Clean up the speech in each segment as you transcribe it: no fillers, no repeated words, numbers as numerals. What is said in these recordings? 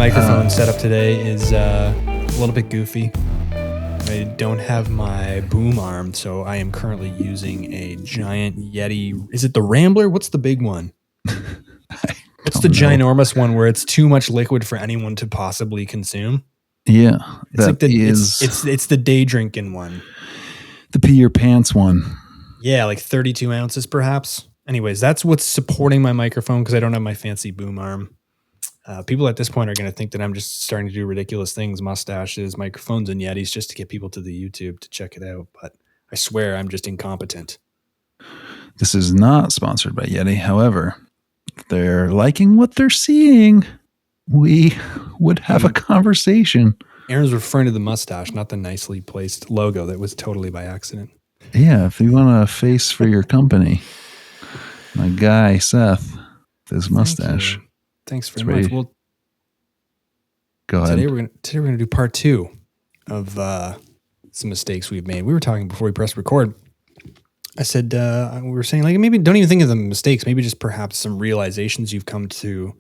microphone setup today is a little bit goofy. I don't have my boom arm, so I am currently using a giant Yeti. Is it the Rambler? What's the big one? What's the ginormous one where it's too much liquid for anyone to possibly consume? Yeah, it's like it's the day drinking one. The pee your pants one. Yeah, like 32 ounces perhaps. Anyways, that's what's supporting my microphone because I don't have my fancy boom arm. People at this point are going to think that I'm just starting to do ridiculous things, mustaches, microphones, and Yetis just to get people to the YouTube to check it out. But I swear I'm just incompetent. This is not sponsored by Yeti. However, if they're liking what they're seeing, we would have a conversation. Aaron's referring to the mustache, not the nicely placed logo that was totally by accident. Yeah, if you want a face for your company, my guy Seth, his mustache. Thanks very much. Well, go ahead. Today we're gonna do part 2 of some mistakes we've made. We were talking before we pressed record. I said we were saying like maybe don't even think of the mistakes. Maybe just perhaps some realizations you've come to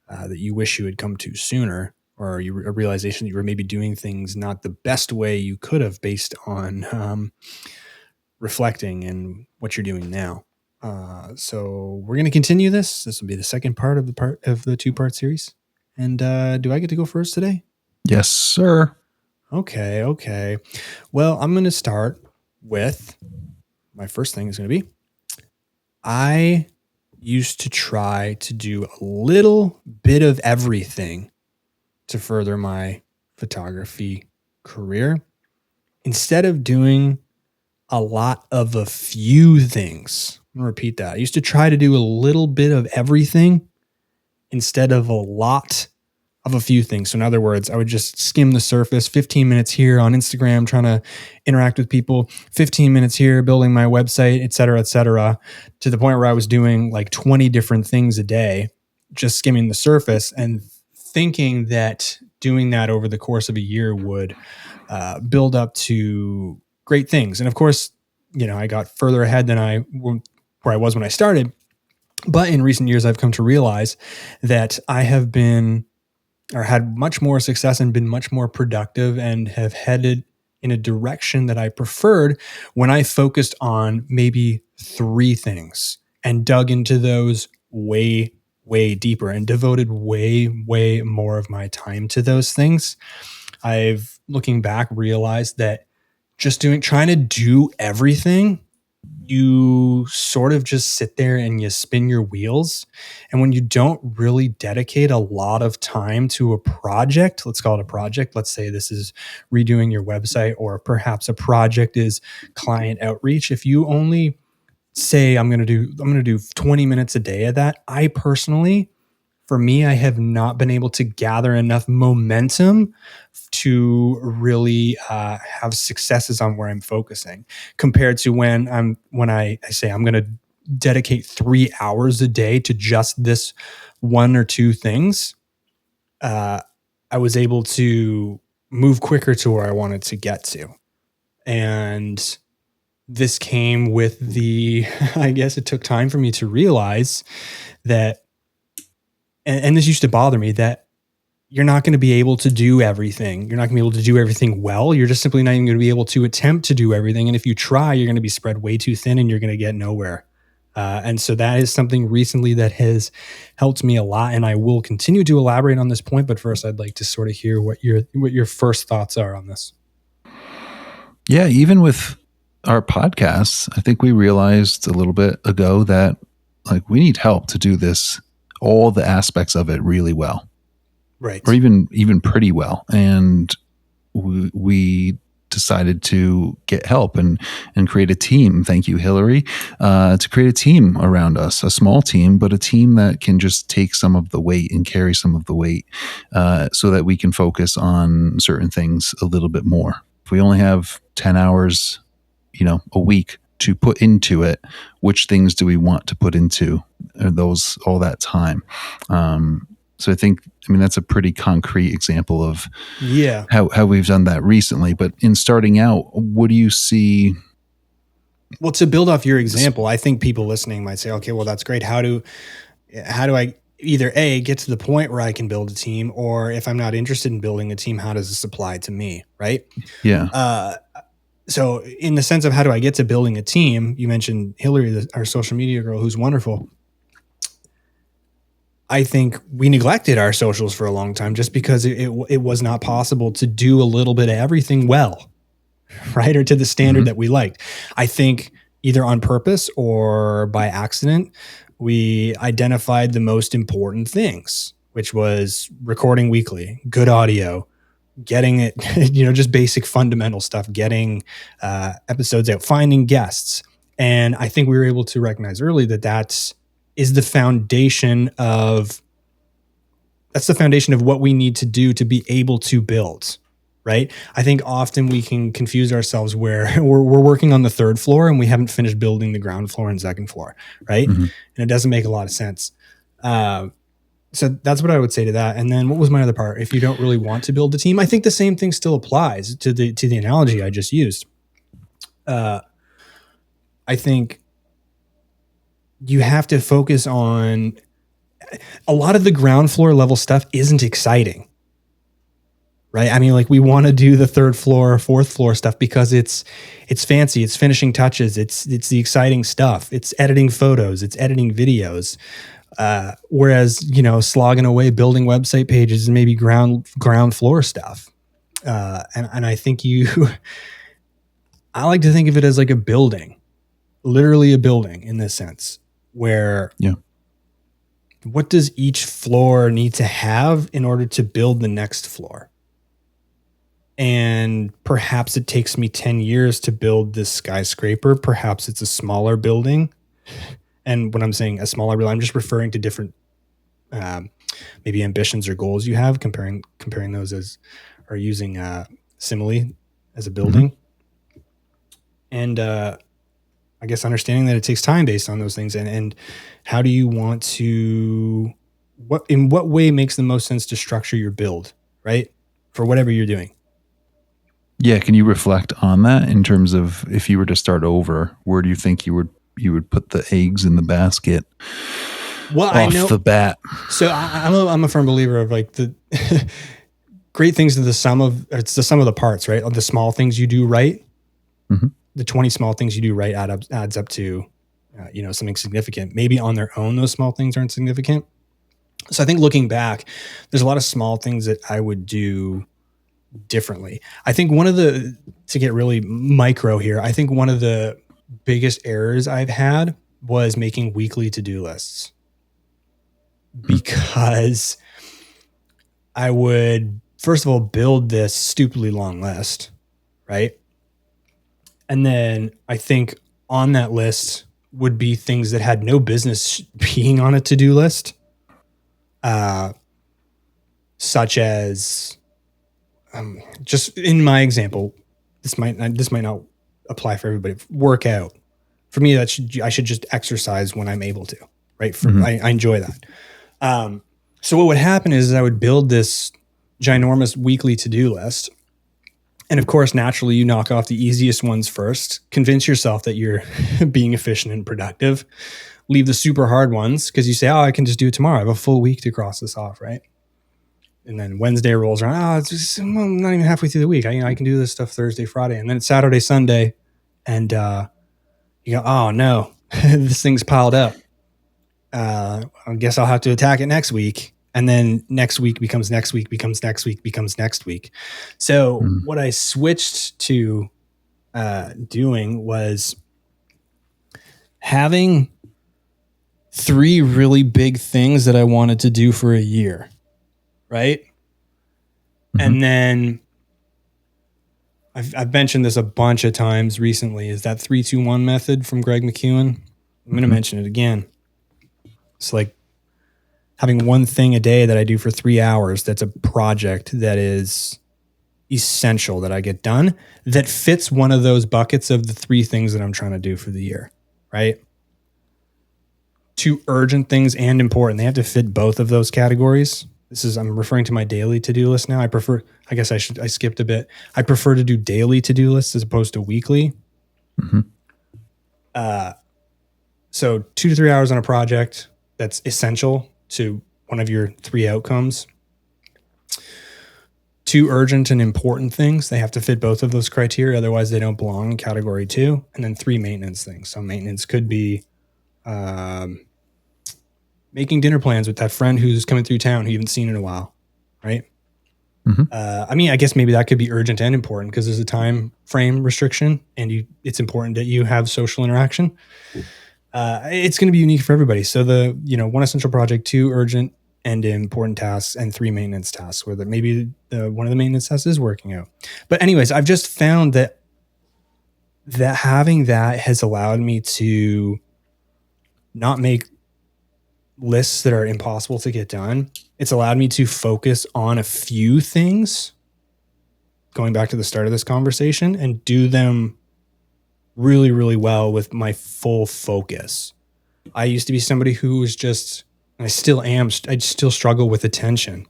that you wish you had come to sooner, or a realization that you were maybe doing things not the best way you could have based on reflecting and what you're doing now. So we're going to continue this. This will be the second part of the 2-part series. And do I get to go first today? Yes, sir. Okay. Well, I'm going to start with my first thing is going to be I used to try to do a little bit of everything to further my photography career instead of doing a lot of a few things. I'm going to repeat that. I used to try to do a little bit of everything instead of a lot of a few things. So in other words, I would just skim the surface, 15 minutes here on Instagram, trying to interact with people, 15 minutes here, building my website, et cetera, to the point where I was doing like 20 different things a day, just skimming the surface and thinking that doing that over the course of a year would build up to great things. And of course, I got further ahead than where I was when I started. But in recent years, I've come to realize that I have been or had much more success and been much more productive and have headed in a direction that I preferred when I focused on maybe 3 things and dug into those way, way deeper and devoted way, way more of my time to those things. I've, looking back, realized that just trying to do everything, you sort of just sit there and you spin your wheels. And when you don't really dedicate a lot of time to a project, let's call it a project. Let's say this is redoing your website, or perhaps a project is client outreach. If you only say, I'm going to do 20 minutes a day of that, for me, I have not been able to gather enough momentum to really have successes on where I'm focusing, compared to when I say I'm going to dedicate 3 hours a day to just this 1 or 2 things. I was able to move quicker to where I wanted to get to. And this came with I guess it took time for me to realize that, and this used to bother me, that you're not going to be able to do everything. You're not going to be able to do everything well. You're just simply not even going to be able to attempt to do everything. And if you try, you're going to be spread way too thin and you're going to get nowhere. And so that is something recently that has helped me a lot. And I will continue to elaborate on this point. But first, I'd like to sort of hear what your first thoughts are on this. Yeah, even with our podcasts, I think we realized a little bit ago that like we need help to do this, all the aspects of it really well. Right. Or even pretty well. And we decided to get help and create a team. Thank you, Hillary, to create a team around us, a small team, but a team that can just take some of the weight and carry some of the weight so that we can focus on certain things a little bit more. If we only have 10 hours, a week to put into it, which things do we want to put into all that time? So I think, that's a pretty concrete example of how we've done that recently. But in starting out, what do you see? Well, to build off your example, I think people listening might say, okay, well, that's great. How do I either A, get to the point where I can build a team, or if I'm not interested in building a team, how does this apply to me? Right. Yeah. So in the sense of how do I get to building a team, you mentioned Hillary, our social media girl, who's wonderful. I think we neglected our socials for a long time just because it was not possible to do a little bit of everything well, right? Or to the standard that we liked. I think either on purpose or by accident, we identified the most important things, which was recording weekly, good audio, getting it, just basic fundamental stuff, getting episodes out, finding guests. And I think we were able to recognize early that is the foundation of what we need to do to be able to build, right? I think often we can confuse ourselves where we're working on the third floor and we haven't finished building the ground floor and second floor, right? And it doesn't make a lot of sense. So that's what I would say to that. And then what was my other part? If you don't really want to build a team, I think the same thing still applies to the analogy I just used. I think you have to focus on a lot of the ground floor level stuff isn't exciting, right? I mean, like we want to do the third floor, fourth floor stuff because it's fancy, it's finishing touches, it's the exciting stuff, it's editing photos, it's editing videos. Whereas, slogging away building website pages and maybe ground floor stuff. And I think I like to think of it as like a building, literally a building in this sense, where what does each floor need to have in order to build the next floor? And perhaps it takes me 10 years to build this skyscraper. Perhaps it's a smaller building. And when I'm saying a smaller building, I'm just referring to different maybe ambitions or goals you have, comparing those as, or using simile as a building. And I guess understanding that it takes time based on those things, and how do you want to, in what way makes the most sense to structure your build, right? For whatever you're doing. Yeah. Can you reflect on that in terms of if you were to start over, where do you think you would put the eggs in the basket? Well, off the bat. So I'm a firm believer of like the great things are the sum of the parts, right? Of the small things you do right. The 20 small things you do right adds up to, something significant. Maybe on their own, those small things aren't significant. So I think looking back, there's a lot of small things that I would do differently. I think to get really micro here, I think one of the biggest errors I've had was making weekly to-do lists, because I would, first of all, build this stupidly long list, right? And then I think on that list would be things that had no business being on a to-do list, such as, just in my example, this might not apply for everybody. Workout. For me, I should just exercise when I'm able to, right? I enjoy that. So what would happen is I would build this ginormous weekly to-do list. And of course, naturally, you knock off the easiest ones first. Convince yourself that you're being efficient and productive. Leave the super hard ones because you say, I can just do it tomorrow. I have a full week to cross this off, right? And then Wednesday rolls around. I'm not even halfway through the week. I can do this stuff Thursday, Friday. And then it's Saturday, Sunday. And you go, oh, no, this thing's piled up. I guess I'll have to attack it next week. And then next week becomes next week, becomes next week, becomes next week. So what I switched to doing was having 3 really big things that I wanted to do for a year, right? And then I've mentioned this a bunch of times recently, is that 3-2-1 method from Greg McEwen. I'm going to mention it again. It's like having one thing a day that I do for 3 hours that's a project that is essential that I get done, that fits one of those buckets of the 3 things that I'm trying to do for the year, right? 2 urgent things and important. They have to fit both of those categories. I'm referring to my daily to-do list now. I skipped a bit. I prefer to do daily to-do lists as opposed to weekly. So 2 to 3 hours on a project that's essential to one of your 3 outcomes. 2 urgent and important things. They have to fit both of those criteria. Otherwise, they don't belong in category 2. And then 3 maintenance things. So maintenance could be making dinner plans with that friend who's coming through town who you haven't seen in a while, right? Mm-hmm. I mean, I guess maybe that could be urgent and important because there's a time frame restriction, and it's important that you have social interaction. It's going to be unique for everybody. So the 1 essential project, 2 urgent and important tasks, and 3 maintenance tasks, where maybe one of the maintenance tasks is working out. But anyways, I've just found that having that has allowed me to not make lists that are impossible to get done. It's allowed me to focus on a few things, going back to the start of this conversation, and do them really, really well with my full focus. I used to be somebody who was just, and I still am, I still struggle with attention.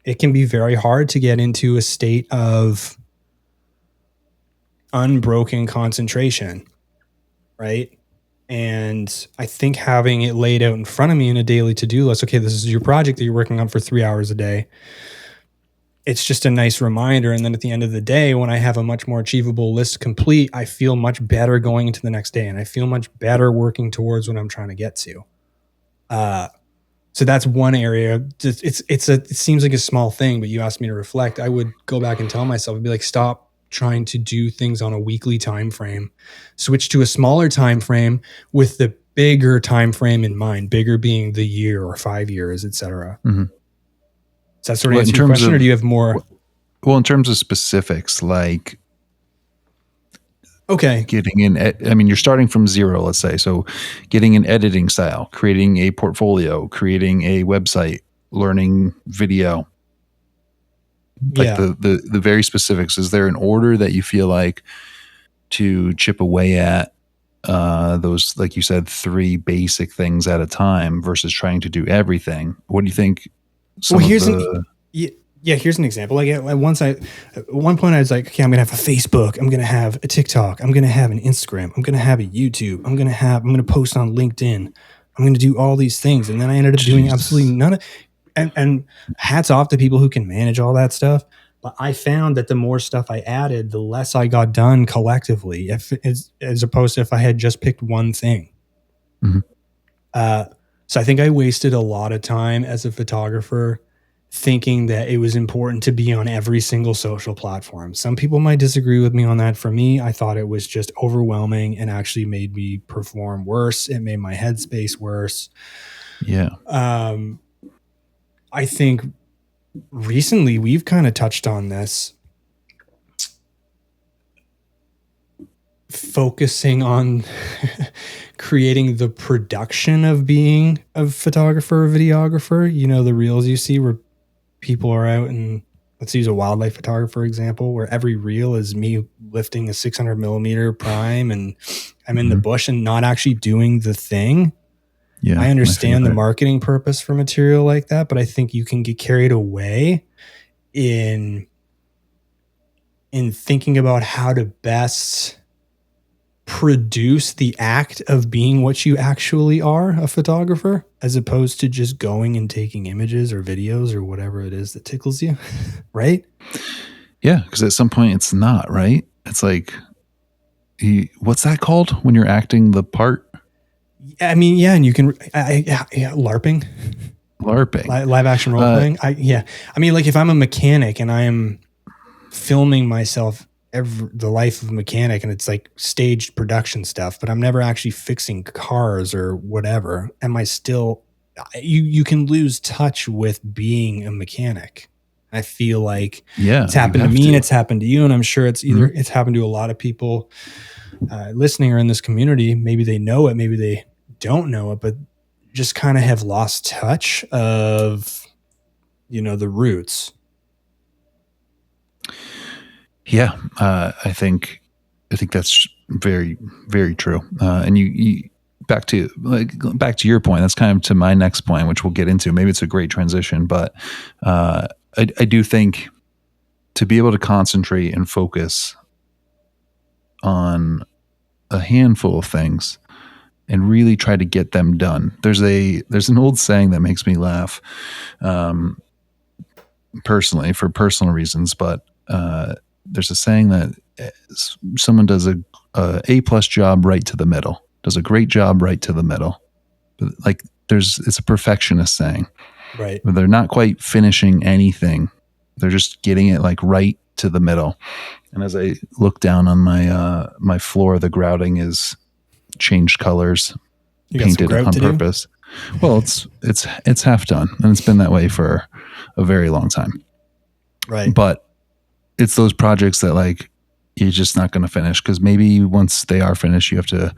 It can be very hard to get into a state of unbroken concentration, right? And I think having it laid out in front of me in a daily to-do list, okay, this is your project that you're working on for 3 hours a day. It's just a nice reminder. And then at the end of the day, when I have a much more achievable list complete, I feel much better going into the next day, and I feel much better working towards what I'm trying to get to. So that's one area. It seems like a small thing, but you asked me to reflect. I would go back and tell myself, I'd be like, stop trying to do things on a weekly time frame. Switch to a smaller time frame with the bigger time frame in mind, bigger being the year or 5 years, etc. Mm-hmm. Does that sort of answer your question, or do you have more? Well, in terms of specifics, like, okay, getting in, I mean, you're starting from 0, let's say. So getting an editing style, creating a portfolio, creating a website, learning video, like the very specifics. Is there an order that you feel like to chip away at those, like you said, 3 basic things at a time versus trying to do everything? What do you think? Here's an example. Like at one point I was like, okay, I'm going to have a Facebook. I'm going to have a TikTok. I'm going to have an Instagram. I'm going to have a YouTube. I'm going to post on LinkedIn. I'm going to do all these things. And then I ended up doing absolutely none of, and hats off to people who can manage all that stuff. But I found that the more stuff I added, the less I got done collectively, as opposed to if I had just picked one thing. Mm-hmm. So I think I wasted a lot of time as a photographer thinking that it was important to be on every single social platform. Some people might disagree with me on that. For me, I thought it was just overwhelming and actually made me perform worse. It made my headspace worse. Yeah. I think recently we've kind of touched on this, focusing on creating the production of being a photographer or videographer. You know, the reels you see where people are out, and let's use a wildlife photographer example, where every reel is me lifting a 600 millimeter prime and I'm in the bush and not actually doing the thing. Yeah, I understand the marketing purpose for material like that, but I think you can get carried away in thinking about how to best produce the act of being what you actually are, a photographer, as opposed to just going and taking images or videos or whatever it is that tickles you. Right? Yeah, because at some point it's not, right? It's like, what's that called when you're acting the part? I mean, yeah, and you can LARPing, live action role playing. I mean, like if I'm a mechanic and I am filming myself the life of a mechanic, and it's like staged production stuff, but I'm never actually fixing cars or whatever. Am I still? You can lose touch with being a mechanic. I feel like it's happened to me and it's happened to you, and I'm sure it's it's happened to a lot of people listening or in this community. Maybe they know it, maybe they don't know it, but just kind of have lost touch of, the roots. Yeah, I think that's very, very true. And you back to your point. That's kind of to my next point, which we'll get into. Maybe it's a great transition, but I do think to be able to concentrate and focus on a handful of things and really try to get them done. There's an old saying that makes me laugh, personally, for personal reasons, but there's a saying that someone does a plus job right to the middle, does a great job right to the middle. But like it's a perfectionist saying. Right. They're not quite finishing anything. They're just getting it like right to the middle. And as I look down on my floor, the grouting is changed colors, You got some painted grout on to do? purpose. Well, it's half done, and it's been that way for a very long time. Right. But it's those projects that like you're just not going to finish, because maybe once they are finished, you have to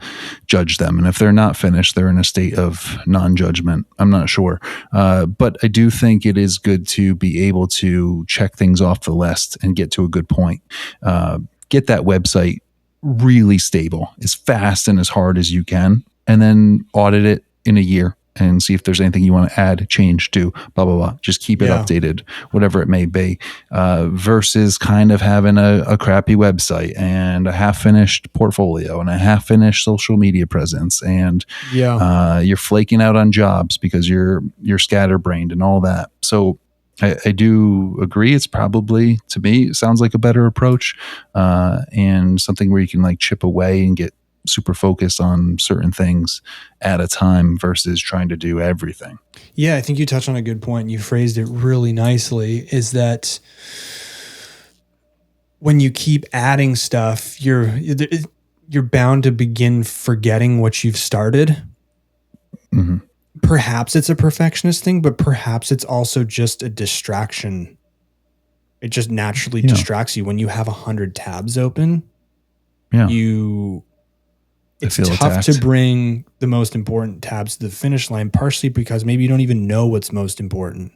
judge them. And if they're not finished, they're in a state of non-judgment. I'm not sure. But I do think it is good to be able to check things off the list and get to a good point. Get that website really stable, as fast and as hard as you can, and then audit it in a year and see if there's anything you want to add, change, do, blah, blah, blah. Just keep it updated, whatever it may be, versus kind of having a crappy website and a half-finished portfolio and a half-finished social media presence. And you're flaking out on jobs because you're scatterbrained and all that. So I do agree. It's probably, to me, it sounds like a better approach, and something where you can like chip away and get super focused on certain things at a time versus trying to do everything. Yeah, I think you touched on a good point. You phrased it really nicely, is that when you keep adding stuff, you're bound to begin forgetting what you've started. Mm-hmm. Perhaps it's a perfectionist thing, but perhaps it's also just a distraction. It just naturally distracts you when you have 100 tabs open. Yeah. It's tough to bring the most important tabs to the finish line, partially because maybe you don't even know what's most important,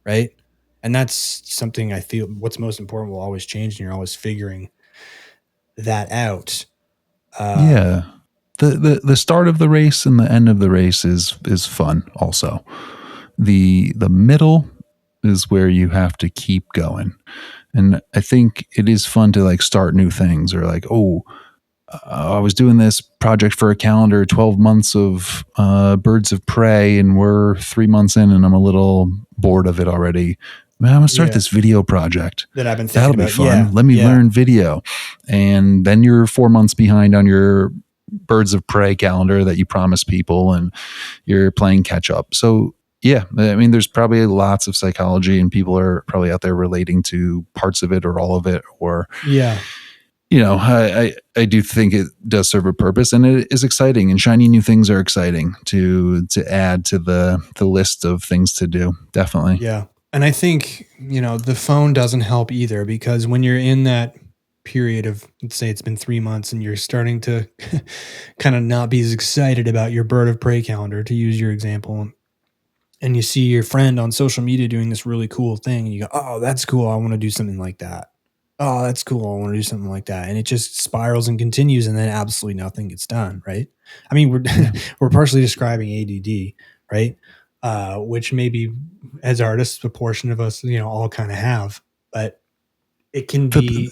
right? And that's something I feel what's most important will always change, and you're always figuring that out. The start of the race and the end of the race is fun also. The middle is where you have to keep going. And I think it is fun to like start new things, or like, I was doing this project for a calendar, 12 months of Birds of Prey, and we're 3 months in and I'm a little bored of it already. Man, I'm going to start this video project. That I've been thinking about. That'll be fun. Let me learn video. And then you're 4 months behind on your Birds of Prey calendar that you promised people, and you're playing catch up. So yeah, I mean, there's probably lots of psychology, and people are probably out there relating to parts of it or all of it, or I do think it does serve a purpose, and it is exciting, and shiny new things are exciting to add to the list of things to do. Definitely. Yeah. And I think, the phone doesn't help either, because when you're in that period of, let's say it's been 3 months and you're starting to kind of not be as excited about your Bird of Prey calendar, to use your example, and you see your friend on social media doing this really cool thing, and you go, oh, that's cool. I want to do something like that. Oh, that's cool. I want to do something like that. And it just spirals and continues, and then absolutely nothing gets done. Right. I mean, we're partially describing ADD, right? Which maybe as artists, a portion of us, all kind of have, but it can be.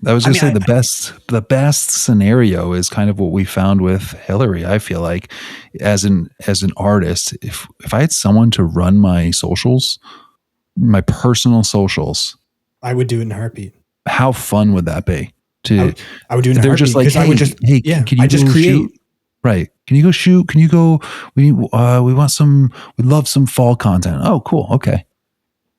I was going to say the best scenario is kind of what we found with Hillary. I feel like as an artist, if I had someone to run my socials, my personal socials, I would do it in a heartbeat. How fun would that be? I would do it in a heartbeat. They're just like, can you just create? Shoot? Right. Can you go shoot? Can you go? We love some fall content. Oh, cool. Okay.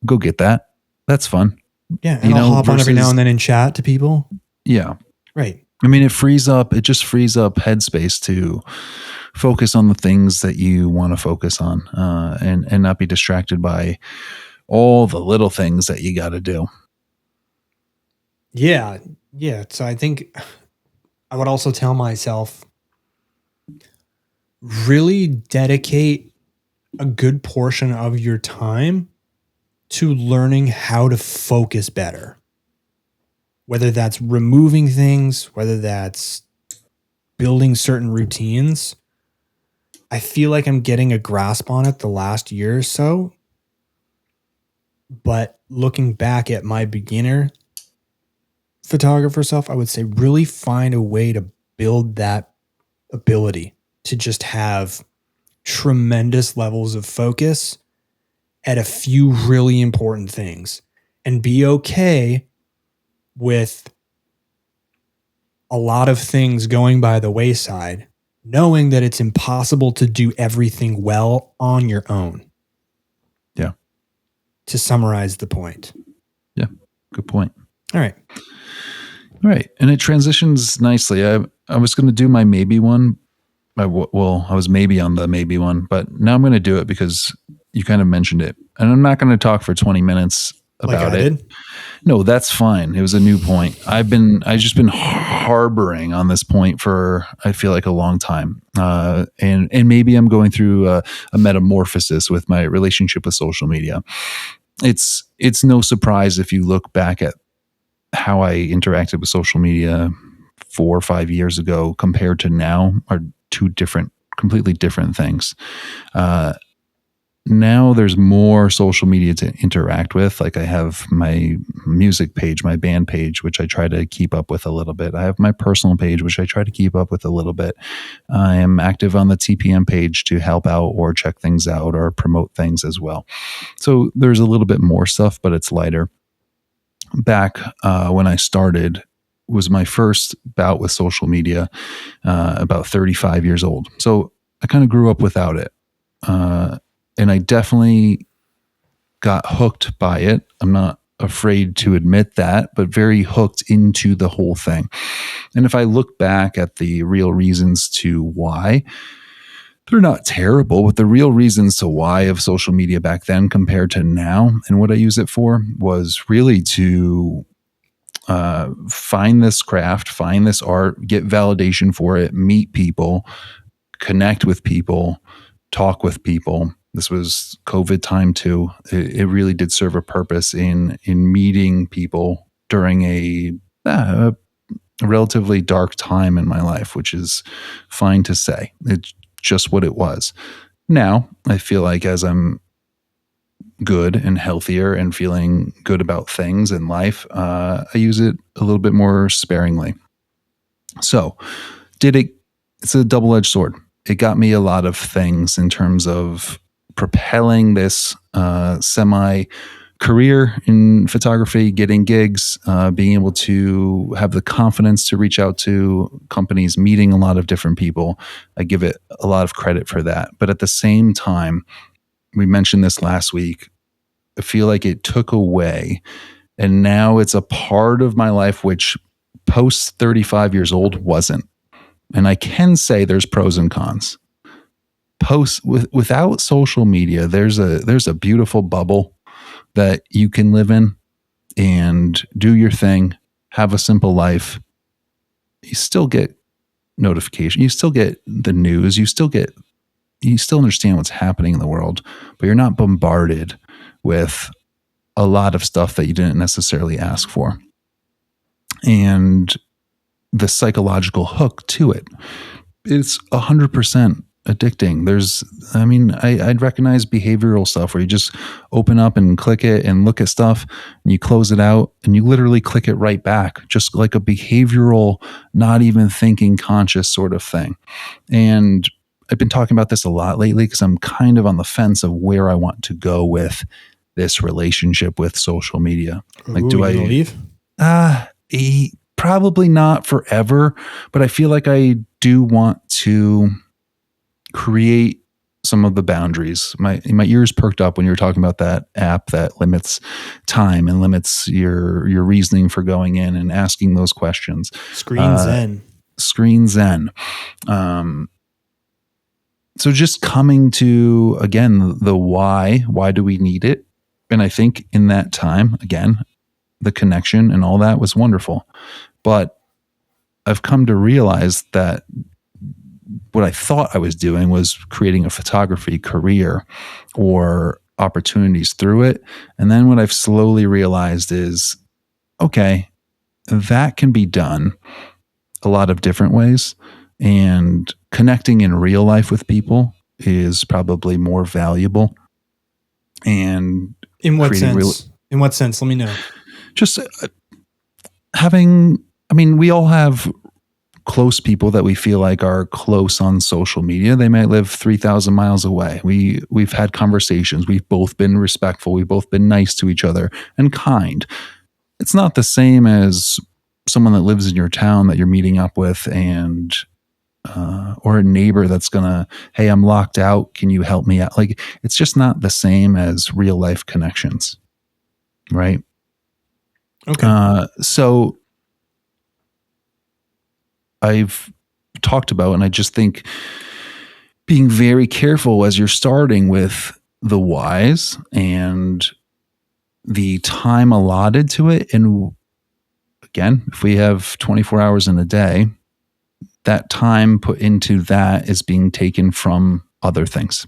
Go get that. That's fun. Yeah. And I'll hop on every now and then and chat to people. Yeah. Right. I mean, it just frees up headspace to focus on the things that you want to focus on, and not be distracted by all the little things that you got to do. Yeah. Yeah. So I think I would also tell myself, really dedicate a good portion of your time to learning how to focus better. Whether that's removing things, whether that's building certain routines. I feel like I'm getting a grasp on it the last year or so. But looking back at my beginner photographer self, I would say really find a way to build that ability. to just have tremendous levels of focus at a few really important things and be okay with a lot of things going by the wayside, knowing that it's impossible to do everything well on your own. Yeah. To summarize the point. Yeah. Good point. All right. All right. And it transitions nicely. I was going to do my maybe one. I was maybe on the maybe one, but now I'm going to do it because you kind of mentioned it. And I'm not going to talk for 20 minutes about it. Did? No, that's fine. It was a new point. I've just been harboring on this point for, I feel like, a long time. And maybe I'm going through a metamorphosis with my relationship with social media. It's no surprise if you look back at how I interacted with social media 4 or 5 years ago compared to now are two completely different things. Now there's more social media to interact with. Like I have my music page, my band page, which I try to keep up with a little bit. I have my personal page, which I try to keep up with a little bit. I am active on the TPM page to help out or check things out or promote things as well. So there's a little bit more stuff, but it's lighter. Back when I started was my first bout with social media, about 35 years old. So I kind of grew up without it. And I definitely got hooked by it. I'm not afraid to admit that, but very hooked into the whole thing. And if I look back at the real reasons to why, they're not terrible, but the real reasons to why of social media back then compared to now and what I use it for was really to find this craft, find this art, get validation for it, meet people, connect with people, talk with people. This was COVID time too. It really did serve a purpose in meeting people during a relatively dark time in my life, which is fine to say. It's just what it was. Now, I feel like as I'm good and healthier and feeling good about things in life, I use it a little bit more sparingly. So, it's a double-edged sword. It got me a lot of things in terms of propelling this semi-career in photography, getting gigs, being able to have the confidence to reach out to companies, meeting a lot of different people. I give it a lot of credit for that. But at the same time, we mentioned this last week, I feel like it took away, and now it's a part of my life which post 35 years old wasn't. And I can say there's pros and cons. Without social media, there's a beautiful bubble that you can live in and do your thing, have a simple life. You still get notification, you still get the news, you still understand what's happening in the world, but you're not bombarded with a lot of stuff that you didn't necessarily ask for. And the psychological hook to it, it's 100% addicting. I'd recognize behavioral stuff where you just open up and click it and look at stuff and you close it out and you literally click it right back, just like a behavioral, not even thinking conscious sort of thing. And I've been talking about this a lot lately because I'm kind of on the fence of where I want to go with this relationship with social media. Like, do I leave? Probably not forever, but I feel like I do want to create some of the boundaries. My ears perked up when you were talking about that app that limits time and limits your reasoning for going in and asking those questions. Screen Zen. So just coming to, again, the why do we need it? And I think in that time, again, the connection and all that was wonderful. But I've come to realize that what I thought I was doing was creating a photography career or opportunities through it. And then what I've slowly realized is, okay, that can be done a lot of different ways. And connecting in real life with people is probably more valuable. And in what sense? In what sense? Let me know. Just having, we all have close people that we feel like are close on social media. They might live 3,000 miles away. We've had conversations. We've both been respectful. We've both been nice to each other and kind. It's not the same as someone that lives in your town that you're meeting up with, and or a neighbor that's gonna, hey, I'm locked out, can you help me out? Like, it's just not the same as real life connections, right? Okay. So I've talked about, and I just think being very careful as you're starting with the whys and the time allotted to it. And again, if we have 24 hours in a day, that time put into that is being taken from other things.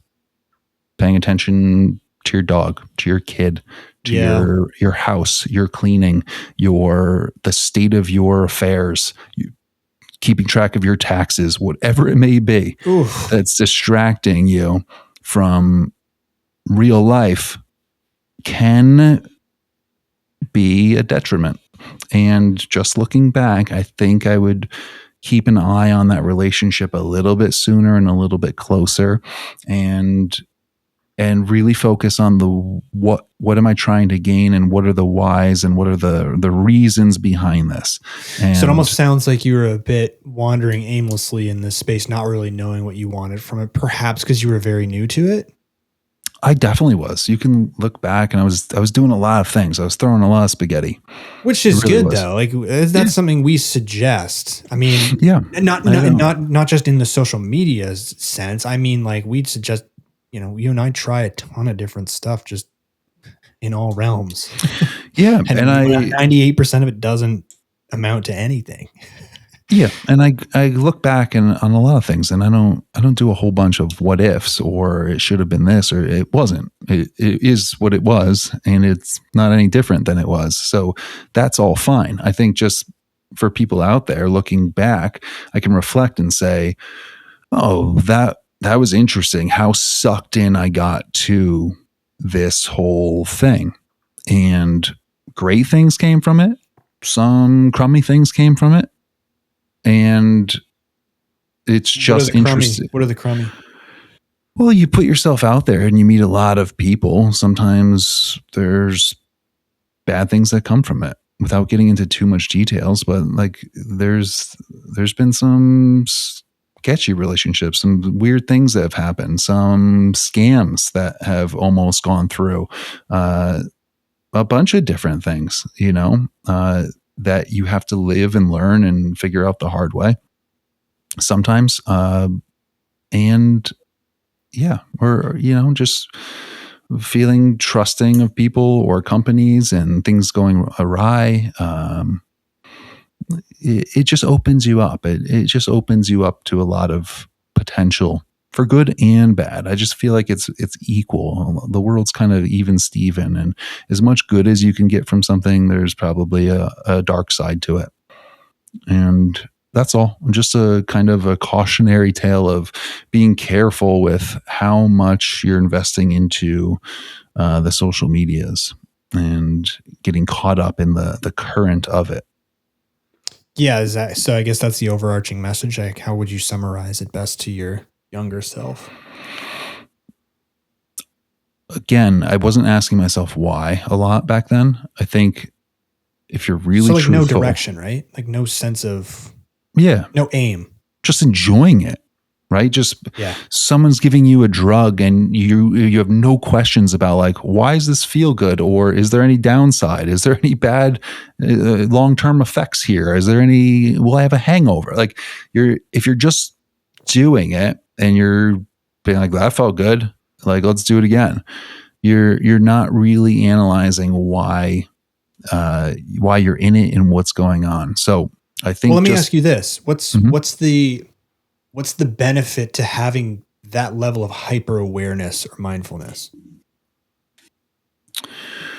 Paying attention to your dog, to your kid, to your house, your cleaning, the state of your affairs, keeping track of your taxes, whatever it may be. Oof. That's distracting you from real life can be a detriment. And just looking back, I think I would keep an eye on that relationship a little bit sooner and a little bit closer, and really focus on what am I trying to gain, and what are the whys, and what are the reasons behind this. And so it almost sounds like you were a bit wandering aimlessly in this space, not really knowing what you wanted from it, perhaps because you were very new to it. I definitely was. You can look back, and I was doing a lot of things. I was throwing a lot of spaghetti, which is really good was. though. Like that's something we suggest. I mean, Yeah, not just in the social media sense. I mean, like we'd suggest, you and I try a ton of different stuff just in all realms. Yeah, and 98% of it doesn't amount to anything. Yeah, and I look back on a lot of things, and I don't do a whole bunch of what ifs, or it should have been this, or it wasn't. It is what it was, and it's not any different than it was. So that's all fine. I think just for people out there looking back, I can reflect and say, oh, that was interesting. How sucked in I got to this whole thing, and great things came from it. Some crummy things came from it. And it's just interesting. What are the crummy? Well, you put yourself out there and you meet a lot of people. Sometimes there's bad things that come from it, without getting into too much details. But like, there's been some sketchy relationships, some weird things that have happened, some scams that have almost gone through, a bunch of different things, that you have to live and learn and figure out the hard way sometimes. And yeah, or, just feeling trusting of people or companies and things going awry. It just opens you up. It just opens you up to a lot of potential for good and bad. I just feel like it's equal. The world's kind of even Steven, and as much good as you can get from something, there's probably a dark side to it. And that's all. Just a kind of a cautionary tale of being careful with how much you're investing into the social medias and getting caught up in the current of it. Yeah. So I guess that's the overarching message. Like, how would you summarize it best to your younger self? Again, I wasn't asking myself why a lot back then. I think if you're really truthful, no direction, right? Like no sense of, no aim, just enjoying it, right? Just someone's giving you a drug and you have no questions about like, why does this feel good? Or is there any downside? Is there any bad long-term effects here? Will I have a hangover? Like if you're just doing it and you're being like, that felt good, like, let's do it again. You're not really analyzing why you're in it and what's going on. So I think. Well, let me ask you this: what's the benefit to having that level of hyper awareness or mindfulness?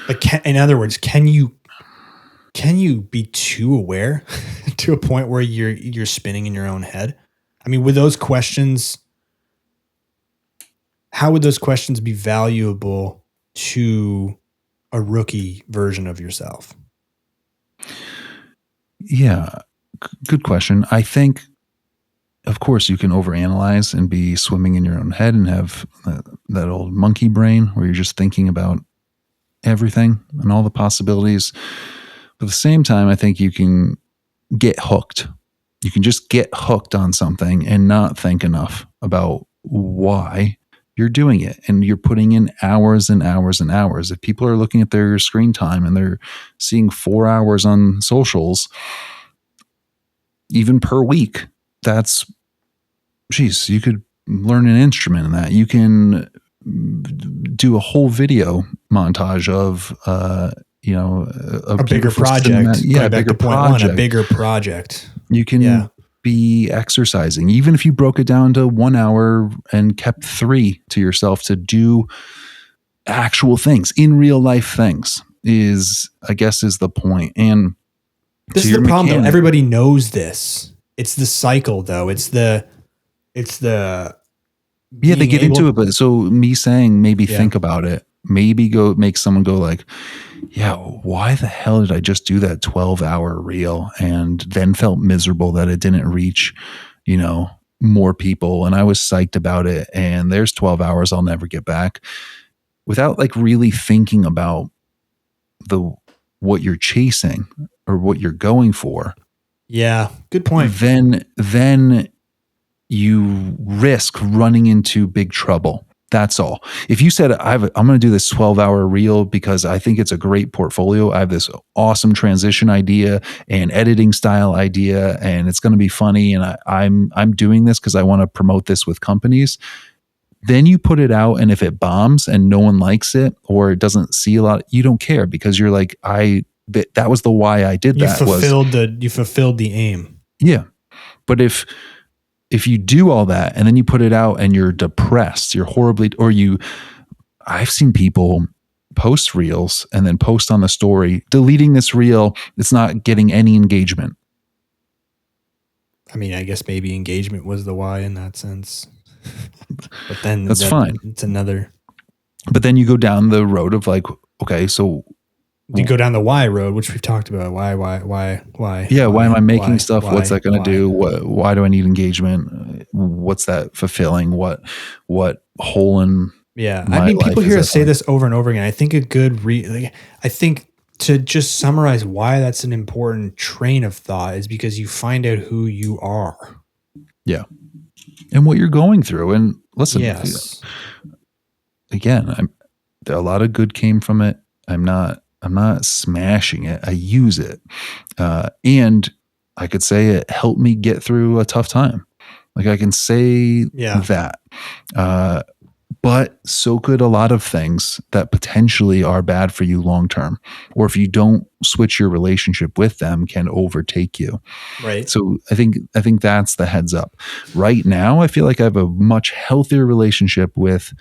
Like, in other words, can you be too aware to a point where you're spinning in your own head? I mean, with those questions, how would those questions be valuable to a rookie version of yourself? Yeah. Good question. I think, of course, you can overanalyze and be swimming in your own head and have that old monkey brain where you're just thinking about everything and all the possibilities. But at the same time, I think you can get hooked. You can just get hooked on something and not think enough about why you're doing it. And you're putting in hours and hours and hours. If people are looking at their screen time and they're seeing 4 hours on socials, even per week, that's, geez, you could learn an instrument in that. You can do a whole video montage of, A bigger project. Yeah, Going back to point one, a bigger project. You can be exercising. Even if you broke it down to 1 hour and kept 3 to yourself to do actual things, in real life things, is the point. And this is the problem, though. Everybody knows this. It's the cycle, though. It's the they get into it. But so me saying, maybe think about it, maybe go make someone go like, yeah, why the hell did I just do that 12-hour reel and then felt miserable that it didn't reach, more people, and I was psyched about it, and there's 12 hours I'll never get back, without like really thinking about what you're chasing or what you're going for. Yeah, good point. Then you risk running into big trouble. That's all. If you said, I'm going to do this 12-hour reel because I think it's a great portfolio, I have this awesome transition idea and editing style idea, and it's going to be funny, and I'm doing this because I want to promote this with companies, then you put it out, and if it bombs and no one likes it or it doesn't see a lot, you don't care, because you're like, that was the why I did that. You fulfilled the aim. Yeah. But if you do all that and then you put it out and you're depressed, you're horribly, I've seen people post reels and then post on the story, deleting this reel, it's not getting any engagement. I mean, I guess maybe engagement was the why in that sense. But then that's fine. It's another. But then you go down the road of like, okay, so you go down the why road, which we've talked about. Why? Yeah, why am I making stuff? What's that going to do? Why do I need engagement? What's that fulfilling? What hole in? Yeah, I mean, people hear us say this over and over again. I think I think to just summarize why that's an important train of thought is because you find out who you are. Yeah, and what you're going through. And listen, again, a lot of good came from it. I'm not smashing it. I use it. And I could say it helped me get through a tough time. Like I can say that. But so could a lot of things that potentially are bad for you long term, or if you don't switch your relationship with them, can overtake you. Right. So I think that's the heads up. Right now, I feel like I have a much healthier relationship with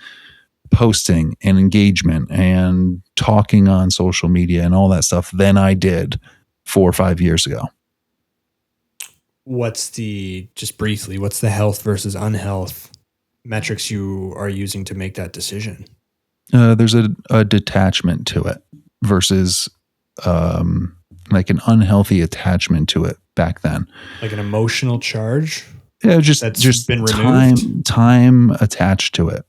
posting and engagement and talking on social media and all that stuff than I did 4 or 5 years ago. Just briefly, what's the health versus unhealth metrics you are using to make that decision? There's a detachment to it versus like an unhealthy attachment to it back then. Like an emotional charge? Yeah, just been removed? Time attached to it.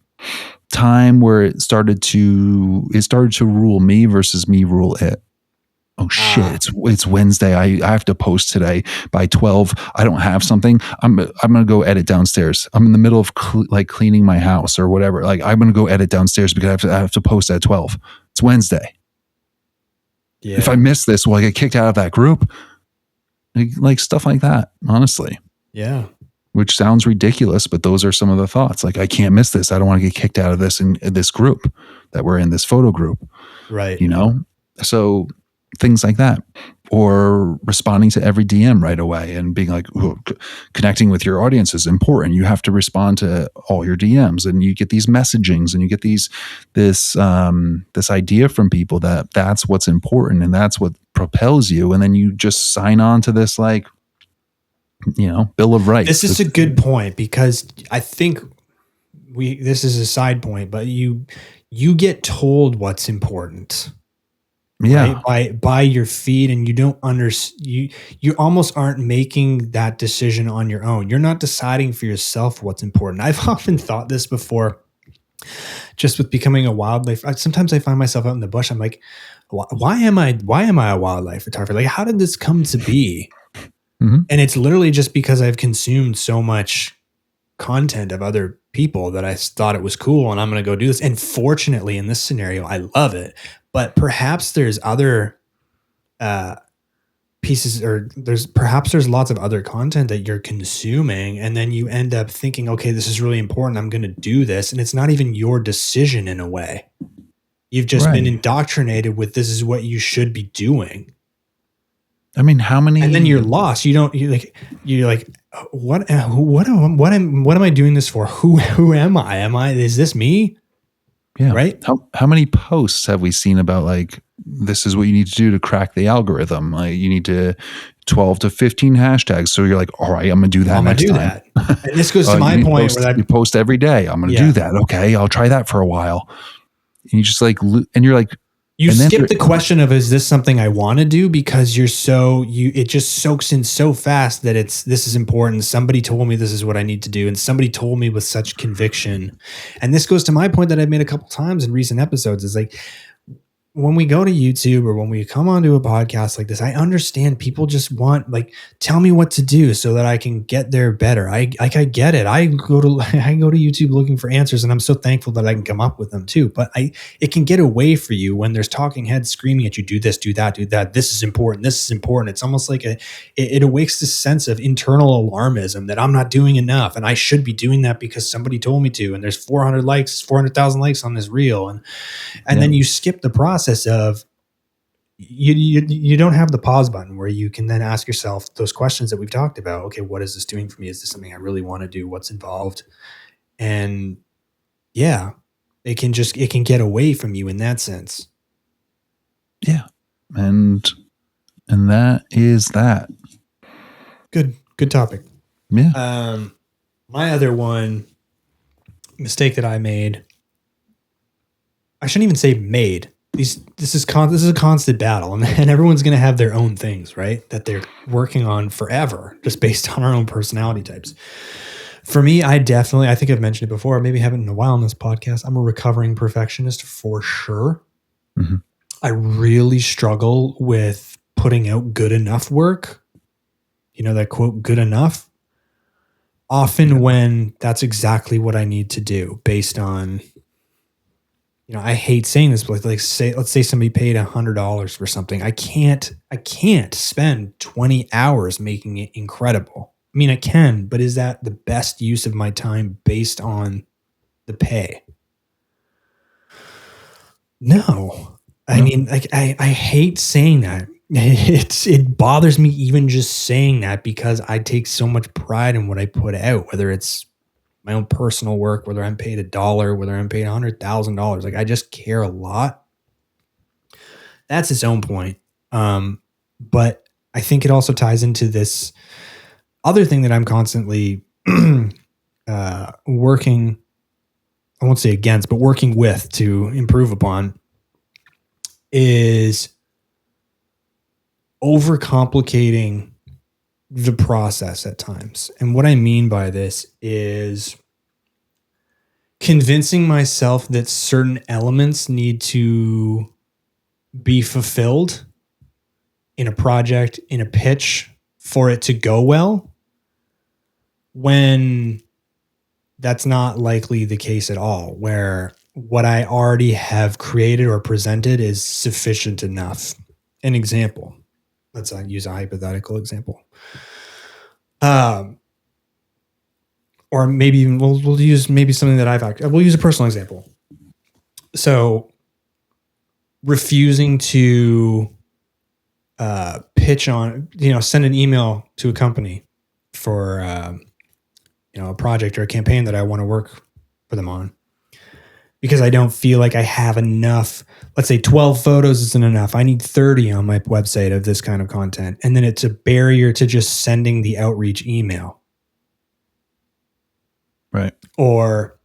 Time where it started to rule me versus me rule it. Oh shit! It's Wednesday. I have to post today by 12. I don't have something. I'm gonna go edit downstairs. I'm in the middle of cleaning my house or whatever. Like I'm gonna go edit downstairs because I have to post at 12. It's Wednesday. Yeah. If I miss this, will I get kicked out of that group? Like stuff like that. Honestly. Yeah. Which sounds ridiculous, but those are some of the thoughts. Like I can't miss this. I don't want to get kicked out of this in this group that we're in, this photo group. Right. So things like that, or responding to every DM right away and being like, connecting with your audience is important. You have to respond to all your DMs, and you get these messagings, and you get this idea from people that that's what's important and that's what propels you. And then you just sign on to this, like, Bill of Rights. This is a good point, because I think this is a side point, but you get told what's important. Yeah. right? By your feed, and you don't you almost aren't making that decision on your own. You're not deciding for yourself what's important. I've often thought this before, just with becoming a wildlife. Sometimes I find myself out in the bush. I'm like, why am I a wildlife photographer? Like, how did this come to be? Mm-hmm. And it's literally just because I've consumed so much content of other people that I thought it was cool, and I'm going to go do this. And fortunately, in this scenario, I love it. But perhaps there's other pieces, or there's lots of other content that you're consuming, and then you end up thinking, okay, this is really important, I'm going to do this, and it's not even your decision. In a way, you've just been indoctrinated with, this is what you should be doing. I mean, how many? And then you're lost. You're like, what am I doing this for? Who am I? Is this me? Yeah. Right. How many posts have we seen about, like, this is what you need to do to crack the algorithm? Like, you need to 12 to 15 hashtags. So you're like, all right, I'm going to do that next time. That. And this goes to my point where you post every day. I'm going to do that. Okay. I'll try that for a while. And you just like, and you're like, you skip the question of, is this something I want to do? Because it just soaks in so fast that this is important. Somebody told me this is what I need to do. And somebody told me with such conviction. And this goes to my point that I've made a couple times in recent episodes, is like, when we go to YouTube or when we come onto a podcast like this, I understand people just want, like, tell me what to do so that I can get there better. I get it. I go to YouTube looking for answers, and I'm so thankful that I can come up with them too. But it can get away for you when there's talking heads screaming at you, do this, do that, do that. This is important. This is important. It's almost like it awakes this sense of internal alarmism that I'm not doing enough, and I should be doing that because somebody told me to. And there's 400,000 likes on this reel, and then you skip the process of you don't have the pause button where you can then ask yourself those questions that we've talked about. Okay, what is this doing for me? Is this something I really want to do? What's involved? And yeah, it can get away from you in that sense. Yeah. And that is that. Good topic. Yeah. My other mistake that I made, I shouldn't even say made. This is a constant battle, and everyone's going to have their own things, right, that they're working on forever, just based on our own personality types. For me, I think I've mentioned it before, maybe haven't in a while on this podcast. I'm a recovering perfectionist for sure. Mm-hmm. I really struggle with putting out good enough work. You know, that quote, good enough. Often when that's exactly what I need to do based on, you know, I hate saying this, but let's say somebody paid $100 for something. I can't spend 20 hours making it incredible. I mean, I can, but is that the best use of my time based on the pay? No. I mean, like, I hate saying that. It bothers me even just saying that, because I take so much pride in what I put out, whether it's my own personal work, whether I'm paid $1, whether I'm paid $100,000. Like, I just care a lot. That's its own point. But I think it also ties into this other thing that I'm constantly working, I won't say against, but working with to improve upon, is overcomplicating the process at times. And what I mean by this is convincing myself that certain elements need to be fulfilled in a project, in a pitch, for it to go well, when that's not likely the case at all, where what I already have created or presented is sufficient enough. An example. Let's use a hypothetical example. Or maybe even we'll use maybe something that we'll use a personal example. So refusing to pitch on, send an email to a company for, a project or a campaign that I want to work for them on, because I don't feel like I have enough. Let's say 12 photos isn't enough. I need 30 on my website of this kind of content. And then it's a barrier to just sending the outreach email. Right. Or,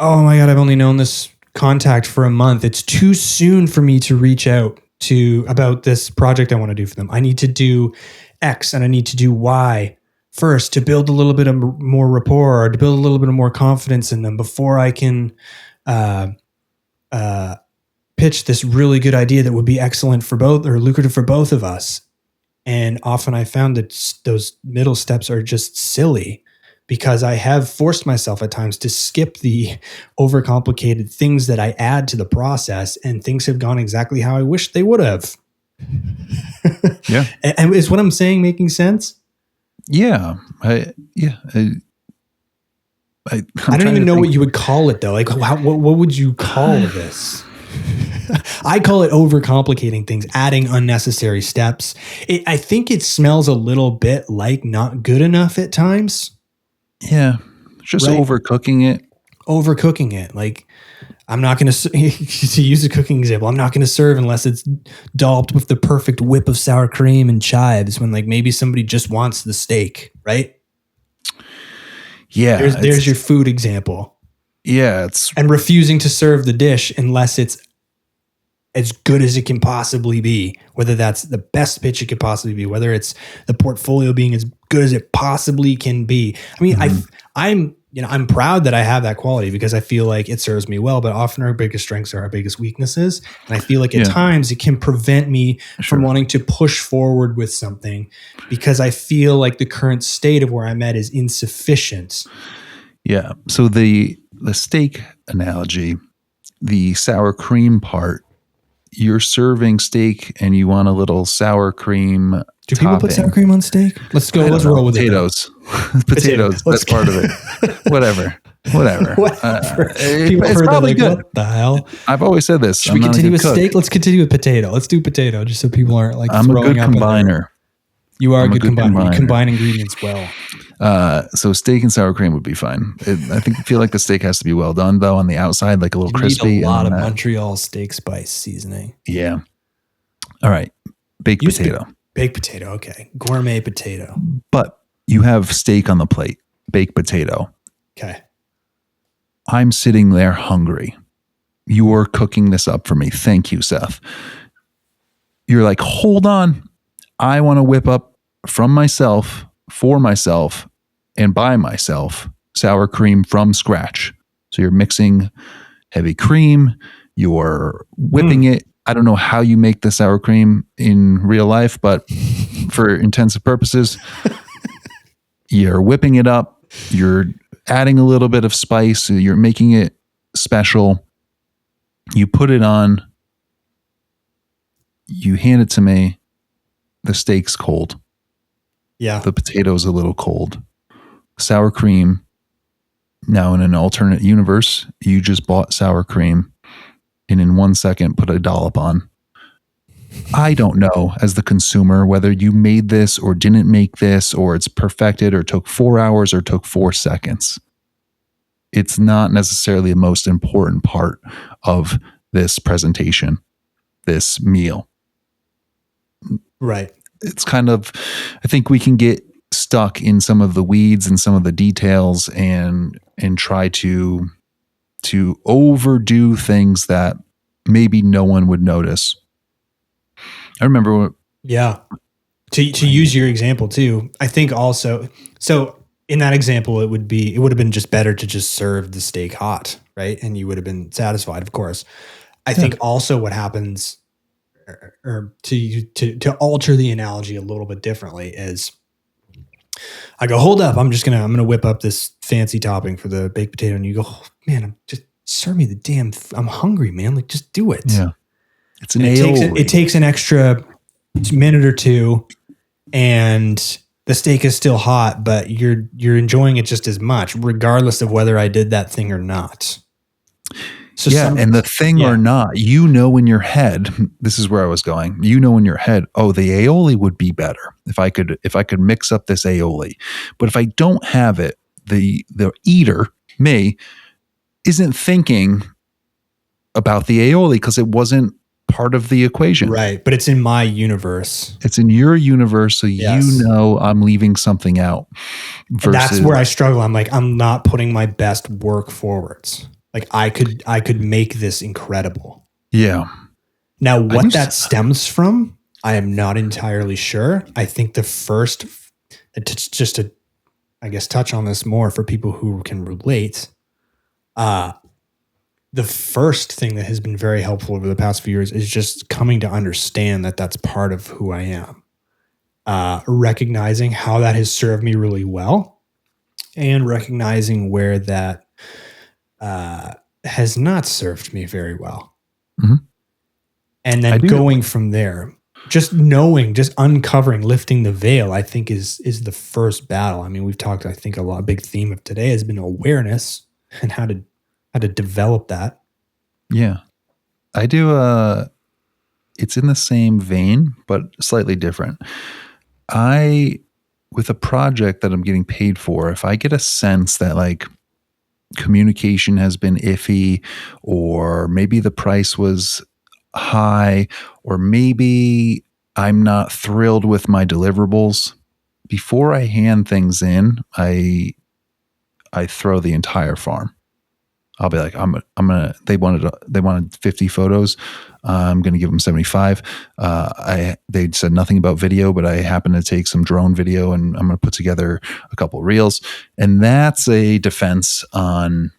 oh my God, I've only known this contact for a month. It's too soon for me to reach out to about this project I want to do for them. I need to do X and I need to do Y first to build a little bit of more rapport or to build a little bit of more confidence in them before I can pitch this really good idea that would be excellent for both or lucrative for both of us. And often I found that those middle steps are just silly because I have forced myself at times to skip the overcomplicated things that I add to the process, and things have gone exactly how I wish they would have. Yeah. And is what I'm saying making sense? Yeah. I don't even know what you would call it though. Like what would you call this? I call it overcomplicating things, adding unnecessary steps. I think it smells a little bit like not good enough at times. Yeah. Just right? Overcooking it. Like I'm not going to use a cooking example. I'm not going to serve unless it's dolloped with the perfect whip of sour cream and chives when like maybe somebody just wants the steak, right? Yeah. There's your food example. Yeah. And refusing to serve the dish unless it's as good as it can possibly be, whether that's the best pitch it could possibly be, whether it's the portfolio being as good as it possibly can be. I mean, I'm proud that I have that quality because I feel like it serves me well, but often our biggest strengths are our biggest weaknesses. And I feel like at times it can prevent me from wanting to push forward with something because I feel like the current state of where I'm at is insufficient. Yeah. So the steak analogy, the sour cream part, you're serving steak and you want a little sour cream. Do people put sour cream on steak? Let's go. Let's roll with potatoes. Potatoes. That's part of it. Whatever. It's probably good. What the hell? I've always said this. Should we continue with steak? Let's continue with potato. Let's do potato just so people aren't like I'm a good combiner. You are a good combiner. You combine ingredients well. So steak and sour cream would be fine. I feel like the steak has to be well done though on the outside, like a little crispy. Need a lot of Montreal steak spice seasoning. Yeah. All right. Baked potato. Baked potato. Okay. Gourmet potato. But you have steak on the plate, baked potato. Okay. I'm sitting there hungry. You're cooking this up for me. Thank you, Seth. You're like, hold on. I want to whip up from myself, for myself, and by myself sour cream from scratch. So you're mixing heavy cream, you're whipping it. I don't know how you make the sour cream in real life, but for intensive purposes, you're whipping it up, you're adding a little bit of spice, you're making it special. You put it on, you hand it to me. The steak's cold. Yeah. The potato's a little cold. Sour cream. Now in an alternate universe, you just bought sour cream and in 1 second put a dollop on. I don't know as the consumer whether you made this or didn't make this or it's perfected or took 4 hours or took 4 seconds. It's not necessarily the most important part of this presentation, this meal. Right. It's kind of, I think we can get stuck in some of the weeds and some of the details and try to overdo things that maybe no one would notice. I remember. To use your example too, I think also, so in that example, it would have been just better to just serve the steak hot, right? And you would have been satisfied, of course. I think also what happens, or to alter the analogy a little bit differently, is I go, hold up, I'm gonna whip up this fancy topping for the baked potato, and you go, oh, man, just serve me the damn. I'm hungry, man. Like, just do it. Yeah, it's an aioli. It takes an extra minute or two, and the steak is still hot, but you're enjoying it just as much, regardless of whether I did that thing or not. So and the thing or not, in your head, this is where I was going. In your head, oh, the aioli would be better if I could mix up this aioli. But if I don't have it, the eater, me, isn't thinking about the aioli because it wasn't part of the equation. Right. But it's in my universe. It's in your universe, so I'm leaving something out. That's where I struggle. I'm like, I'm not putting my best work forwards. Like I could make this incredible. Yeah. Now, what that stems from, I am not entirely sure. I think just to, I guess, touch on this more for people who can relate. The first thing that has been very helpful over the past few years is just coming to understand that that's part of who I am. Recognizing how that has served me really well, and recognizing where that has not served me very well. Mm-hmm. And then going from there, just knowing, just uncovering, lifting the veil, I think is the first battle. I mean, we've talked, I think a big theme of today has been awareness and how to develop that. Yeah. I do. It's in the same vein, but slightly different. With a project that I'm getting paid for, if I get a sense that like communication has been iffy, or maybe the price was high, or maybe I'm not thrilled with my deliverables, before I hand things in, I throw the entire farm. I'll be like, they wanted 50 photos. I'm going to give them 75. They said nothing about video, but I happen to take some drone video and I'm going to put together a couple of reels. And that's a defense on,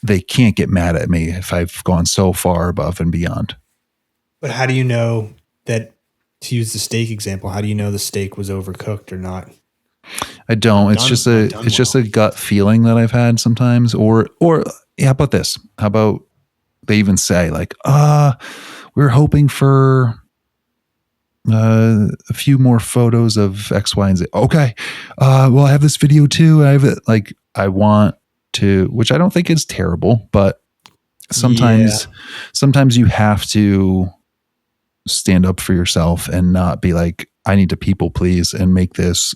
they can't get mad at me if I've gone so far above and beyond. But how do you know that, to use the steak example, how do you know the steak was overcooked or not? I don't. It's just a gut feeling that I've had sometimes. Or how about this? How about they even say like, we're hoping for a few more photos of X, Y, and Z. Okay. Well, I have this video too. I want to, which I don't think is terrible, but sometimes you have to stand up for yourself and not be like, I need to people please and make this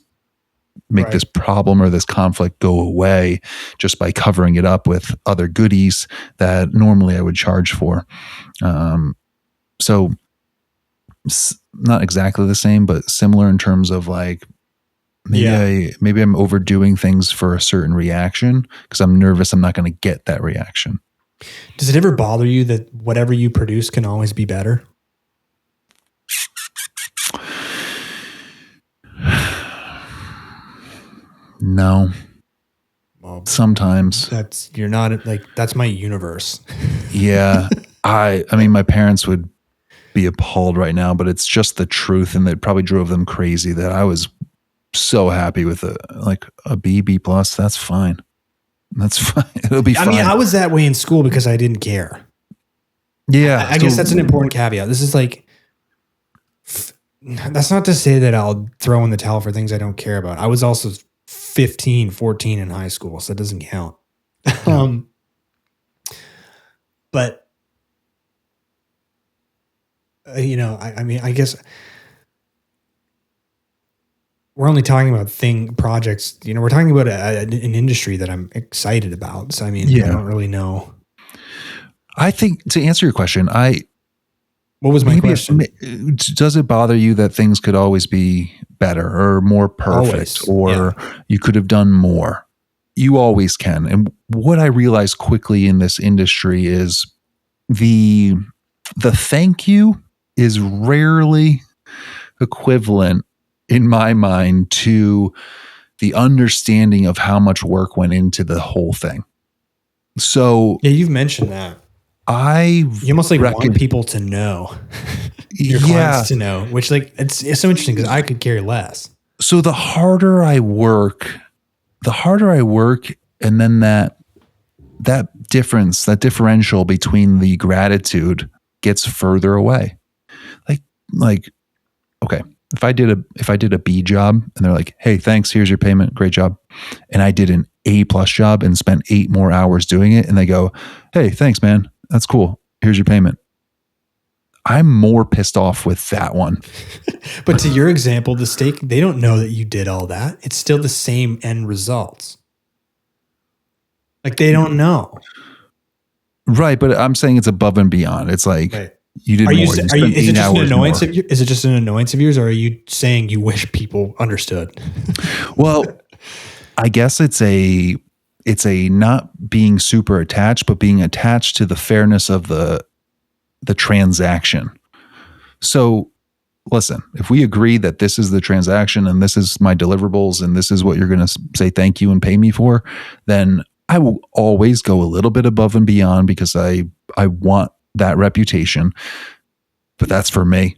problem or this conflict go away just by covering it up with other goodies that normally I would charge for. So not exactly the same, but similar in terms of like, maybe I'm overdoing things for a certain reaction because I'm nervous I'm not going to get that reaction. Does it ever bother you that whatever you produce can always be better? No. Well, sometimes that's my universe. Yeah. I mean, my parents would be appalled right now, but it's just the truth. And it probably drove them crazy that I was so happy with a B plus. That's fine. That's fine. It'll be fine. I mean, I was that way in school because I didn't care. Yeah. I guess that's an important caveat. This is like, that's not to say that I'll throw in the towel for things I don't care about. I was also 15, 14 in high school, so that doesn't count. But I mean, I guess we're only talking about projects. We're talking about an industry that I'm excited about. So I mean, I don't really know. I think to answer your question, what was my question? Does it bother you that things could always be better or more perfect, you could have done more? You always can. And what I realized quickly in this industry is the thank you is rarely equivalent in my mind to the understanding of how much work went into the whole thing. So yeah, you've mentioned that. You almost want people to know, your clients to know, which it's so interesting because I could care less. So the harder I work, and then that differential between the gratitude gets further away. Like, okay, if I did a B job and they're like, hey, thanks, here's your payment, great job. And I did an A+ job and spent 8 more hours doing it. And they go, hey, thanks, man. That's cool. Here's your payment. I'm more pissed off with that one. But to your example, the steak, they don't know that you did all that. It's still the same end results. Like they don't know. Right. But I'm saying it's above and beyond. It's like you did more. Is it just an annoyance of yours, or are you saying you wish people understood? Well, I guess it's It's a not being super attached, but being attached to the fairness of the transaction. So listen, if we agree that this is the transaction and this is my deliverables and this is what you're going to say thank you and pay me for, then I will always go a little bit above and beyond because I want that reputation. But that's for me,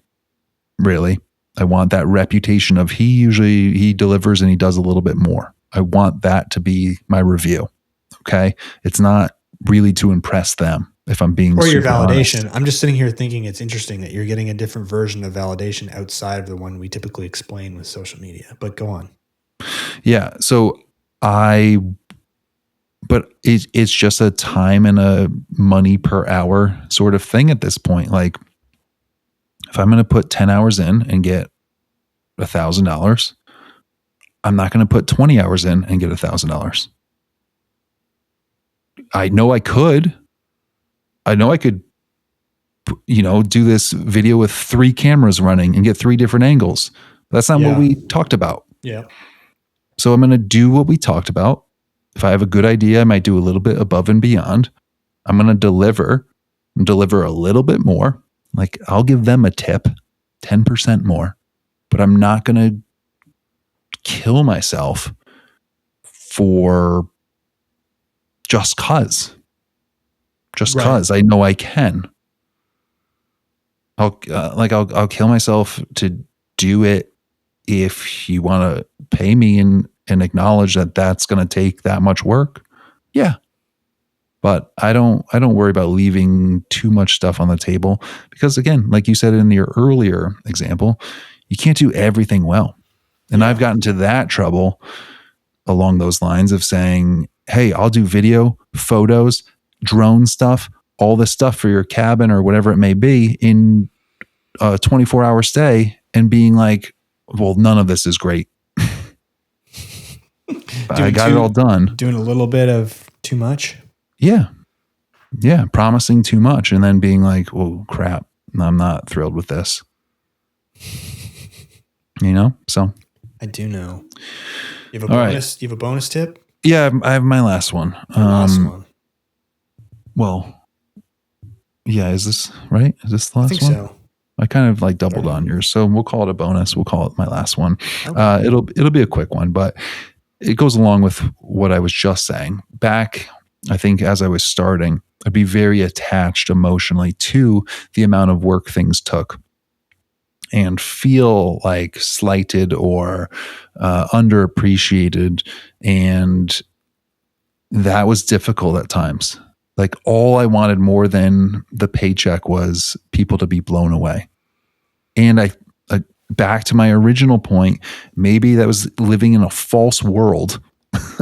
really. I want that reputation of he delivers and he does a little bit more. I want that to be my review. Okay. It's not really to impress them if I'm being or your super validation. honest. I'm just sitting here thinking it's interesting that you're getting a different version of validation outside of the one we typically explain with social media, but go on. Yeah. So but it's just a time and a money per hour sort of thing at this point. Like if I'm going to put 10 hours in and get $1,000, I'm not going to put 20 hours in and get $1,000. I know I could, do this video with 3 cameras running and get 3 different angles. That's not what we talked about. Yeah. So I'm going to do what we talked about. If I have a good idea, I might do a little bit above and beyond. I'm going to deliver a little bit more. Like I'll give them a tip, 10% more, but I'm not going to kill myself for just cause I know I can. I'll kill myself to do it if you want to pay me and acknowledge that that's going to take that much work. Yeah. But I don't worry about leaving too much stuff on the table because again, like you said in your earlier example, you can't do everything well. And I've gotten to that trouble along those lines of saying, hey, I'll do video, photos, drone stuff, all this stuff for your cabin or whatever it may be in a 24-hour stay and being like, well, none of this is great. I got it all done. Doing a little bit of too much. Yeah. Yeah. Promising too much and then being like, well, crap, I'm not thrilled with this. So. I do know. You have a bonus? Right. You have a bonus tip? Yeah, I have my last one. Last one. Well, yeah, is this right? Is this the last one? I think so. I kind of like doubled on yours, so we'll call it a bonus. We'll call it my last one. Okay. It'll be a quick one, but it goes along with what I was just saying. Back, I think as I was starting, I'd be very attached emotionally to the amount of work things took and feel like slighted or underappreciated. And that was difficult at times. Like all I wanted more than the paycheck was people to be blown away. And I back to my original point, maybe that was living in a false world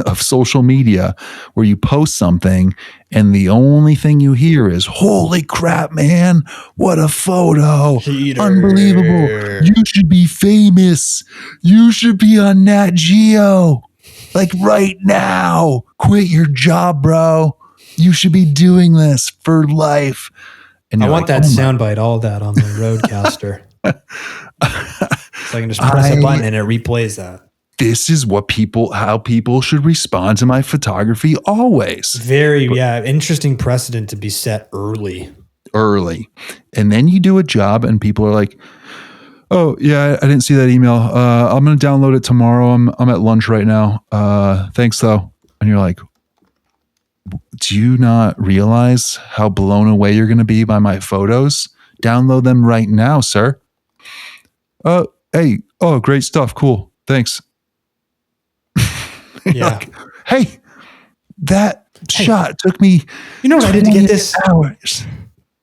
of social media where you post something and the only thing you hear is, holy crap, man, what a photo. Heater. Unbelievable. You should be famous. You should be on Nat Geo. Like right now, quit your job, bro. You should be doing this for life. And I want that soundbite, all that on the Roadcaster. So I can just press a button and it replays that. This is how people should respond to my photography always. Very, interesting precedent to be set early. And then you do a job and people are like, oh yeah, I didn't see that email. I'm going to download it tomorrow. I'm at lunch right now. Thanks though. And you're like, do you not realize how blown away you're going to be by my photos? Download them right now, sir. Hey, great stuff. Cool. Thanks. Yeah. Like, hey, that shot took me. You know what I did to get this? Hours.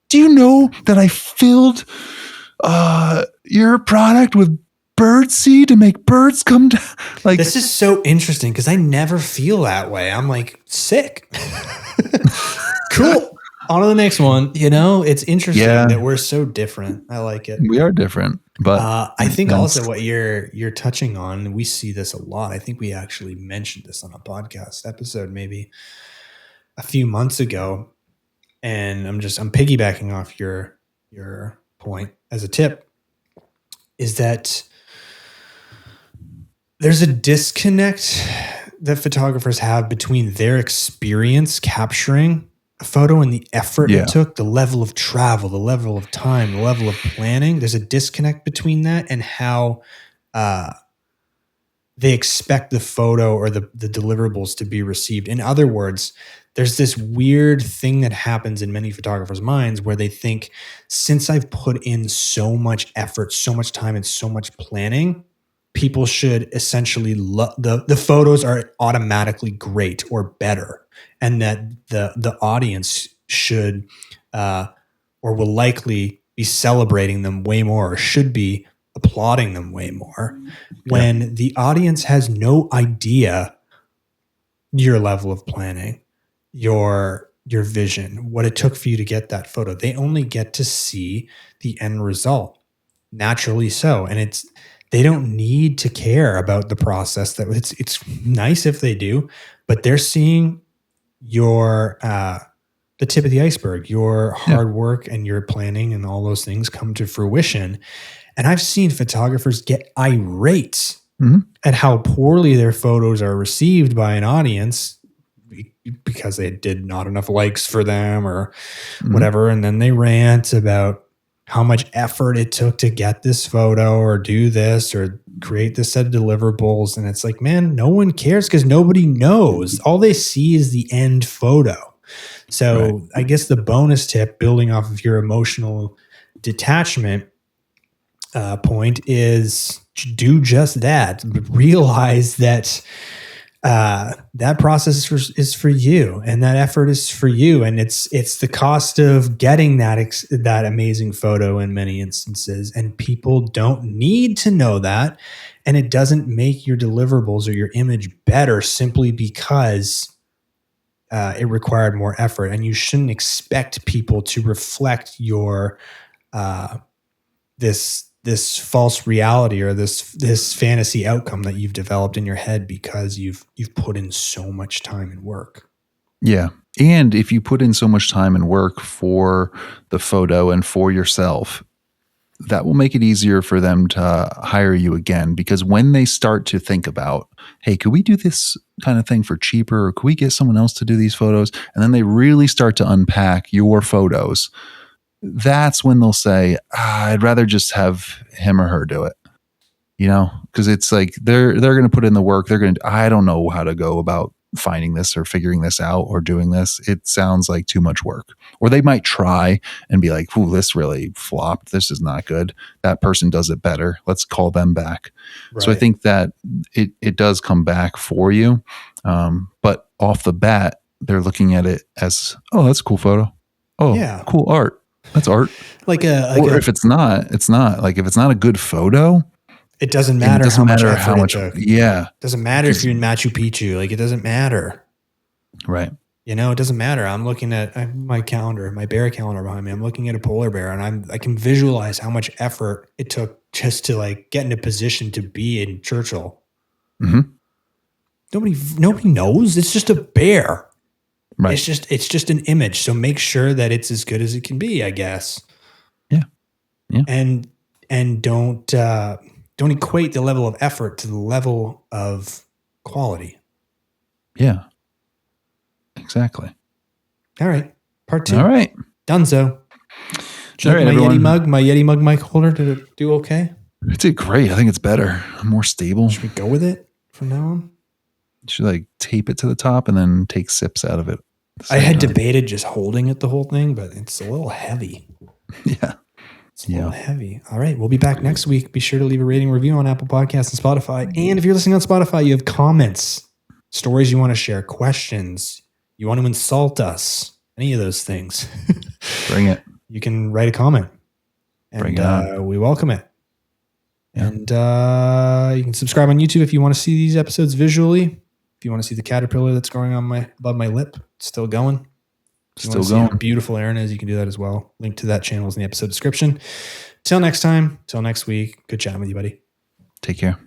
Do you know that I filled your product with bird seed to make birds come down? Like, this is so interesting because I never feel that way. I'm like sick. Cool. On to the next one. It's interesting that we're so different. I like it. We are different, but I think also what you're touching on, we see this a lot. I think we actually mentioned this on a podcast episode maybe a few months ago, and I'm piggybacking off your point as a tip, is that there's a disconnect that photographers have between their experience capturing a photo and the effort it took, the level of travel, the level of time, the level of planning. There's a disconnect between that and how they expect the photo or the deliverables to be received. In other words, there's this weird thing that happens in many photographers' minds where they think, since I've put in so much effort, so much time, and so much planning, people should essentially the photos are automatically great or better, and that the audience should or will likely be celebrating them way more, or should be applauding them way more, when the audience has no idea your level of planning, your vision, what it took for you to get that photo. They only get to see the end result, naturally so. And they don't need to care about the process. That it's nice if they do, but they're seeing your the tip of the iceberg, your hard work and your planning and all those things come to fruition. And I've seen photographers get irate at how poorly their photos are received by an audience because they did not enough likes for them or whatever. And then they rant about how much effort it took to get this photo or do this or create this set of deliverables. And it's like, man, no one cares because nobody knows. All they see is the end photo. So I guess the bonus tip, building off of your emotional detachment point, is to do just that. But realize that that process is for you, and that effort is for you, and it's the cost of getting that amazing photo in many instances. And people don't need to know that, and it doesn't make your deliverables or your image better simply because it required more effort. And you shouldn't expect people to reflect your this false reality or this fantasy outcome that you've developed in your head because you've put in so much time and work. Yeah. And if you put in so much time and work for the photo and for yourself, that will make it easier for them to hire you again. Because when they start to think about, hey, could we do this kind of thing for cheaper? Or could we get someone else to do these photos? And then they really start to unpack your photos. That's when they'll say, I'd rather just have him or her do it, because it's like they're going to put in the work. I don't know how to go about finding this or figuring this out or doing this. It sounds like too much work. Or they might try and be like, ooh, this really flopped. This is not good. That person does it better. Let's call them back. Right. So I think that it does come back for you. But off the bat, they're looking at it as, oh, that's a cool photo. Oh, yeah. Cool art. That's art. If it's not, it's not. Like if it's not a good photo, it doesn't matter how much effort it took. Yeah. It doesn't matter if you're in Machu Picchu. Like it doesn't matter. Right. It doesn't matter. I'm looking at my calendar, my bear calendar behind me. I'm looking at a polar bear and I can visualize how much effort it took just to like get in a position to be in Churchill. Mm-hmm. Nobody knows. It's just a bear. Right. It's just an image. So make sure that it's as good as it can be, I guess. Yeah. Yeah. And don't equate the level of effort to the level of quality. Yeah. Exactly. All right. Part 2. All right. Donezo. All right, everyone. My Yeti mug mic holder, did it do okay? It did great. I think it's better. More stable. Should we go with it from now on? You should like tape it to the top and then take sips out of it. I had debated just holding it the whole thing, but it's a little heavy. Yeah. It's a little heavy. All right. We'll be back next week. Be sure to leave a rating review on Apple Podcasts and Spotify. And if you're listening on Spotify, you have comments, stories you want to share, questions, you want to insult us, any of those things. Bring it. You can write a comment. And we welcome it. Yeah. And you can subscribe on YouTube if you want to see these episodes visually. If you want to see the caterpillar that's growing on above my lip, it's still going. Still going. How beautiful Aaron is, you can do that as well. Link to that channel is in the episode description. Till next time, till next week. Good chatting with you, buddy. Take care.